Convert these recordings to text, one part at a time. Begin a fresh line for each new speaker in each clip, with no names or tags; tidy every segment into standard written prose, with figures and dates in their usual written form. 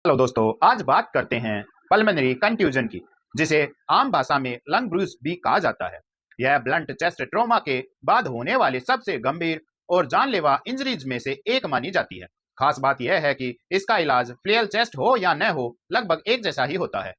Hello दोस्तों, आज बात करते हैं पल्मोनरी कंट्यूजन की, जिसे आम भाषा में लंग ब्रूज भी कहा जाता है। यह ब्लंट चेस्ट ट्रॉमा के बाद होने वाली सबसे गंभीर और जानलेवा इंजरीज में से एक मानी जाती है। खास बात यह है कि इसका इलाज फ्लेयर चेस्ट हो या न हो, लगभग एक जैसा ही होता है।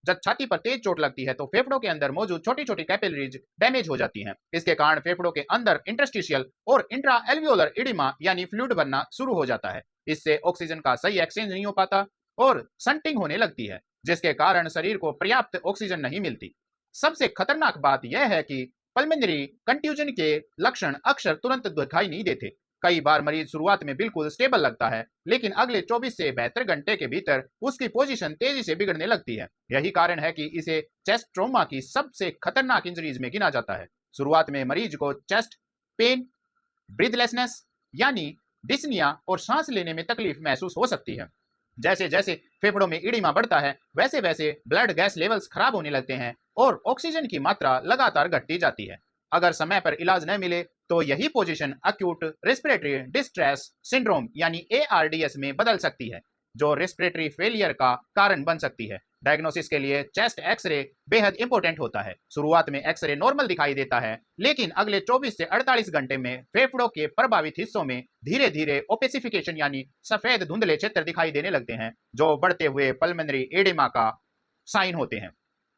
जब छाती पर तेज चोट लगती है तो फेफड़ों के अंदर मौजूद छोटी छोटी कैपिलरीज डैमेज हो जाती हैं। इसके कारण फेफड़ों के अंदर इंटरस्टिशियल और इंट्रा एल्वियोलर इडिमा यानी फ्लूइड बनना शुरू हो जाता है। इससे ऑक्सीजन का सही एक्सचेंज नहीं हो पाता और संटिंग होने लगती है, जिसके कारण शरीर को पर्याप्त ऑक्सीजन नहीं मिलती। सबसे खतरनाक बात यह है कि पल्मोनरी कंट्यूजन के लक्षण अक्सर तुरंत दिखाई नहीं देते। कई बार मरीज शुरुआत में बिल्कुल स्टेबल लगता है, लेकिन अगले 24 से 72 घंटे के भीतर उसकी पोजीशन तेजी से बिगड़ने लगती है। यही कारण है कि इसे चेस्ट ट्रॉमा की सबसे खतरनाक इंजरीज में गिना जाता है। शुरुआत में मरीज को चेस्ट पेन, ब्रीथलेसनेस यानी डिस्निया और सांस लेने में तकलीफ महसूस हो सकती है। जैसे जैसे फेफड़ों में इडिमा बढ़ता है, वैसे वैसे ब्लड गैस लेवल्स खराब होने लगते हैं और ऑक्सीजन की मात्रा लगातार घटती जाती है। अगर समय पर इलाज न मिले तो यही position acute respiratory distress syndrome यानी ARDS में बदल सकती है, जो रेस्पिरेटरी फेलियर का कारण बन सकती है। डायग्नोसिस के लिए चेस्ट एक्सरे बेहद इंपॉर्टेंट होता है। शुरुआत में एक्सरे नॉर्मल दिखाई देता है, लेकिन अगले 24 से 48 घंटे में फेफड़ों के प्रभावित हिस्सों में धीरे धीरे ओपेसिफिकेशन यानी सफेद धुंधले क्षेत्र दिखाई देने लगते हैं, जो बढ़ते हुए पल्मोनरी एडिमा का साइन होते हैं।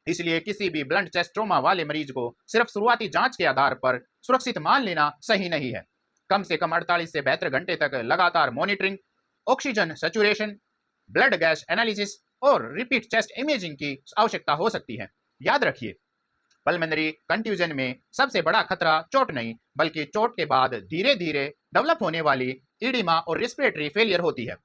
इसलिए किसी भी ब्लंट चेस्ट ट्रॉमा वाले मरीज को सिर्फ शुरुआती जांच के आधार पर सुरक्षित मान लेना सही नहीं है। कम से कम 48 से 72 घंटे तक लगातार monitoring, oxygen saturation, blood gas analysis और रिपीट चेस्ट इमेजिंग की आवश्यकता हो सकती है। याद रखिए, पल्मोनरी कंट्यूजन में सबसे बड़ा खतरा चोट नहीं, बल्कि चोट के बाद धीरे धीरे डेवलप होने वाली इडिमा और रेस्पिरेटरी फेलियर होती है।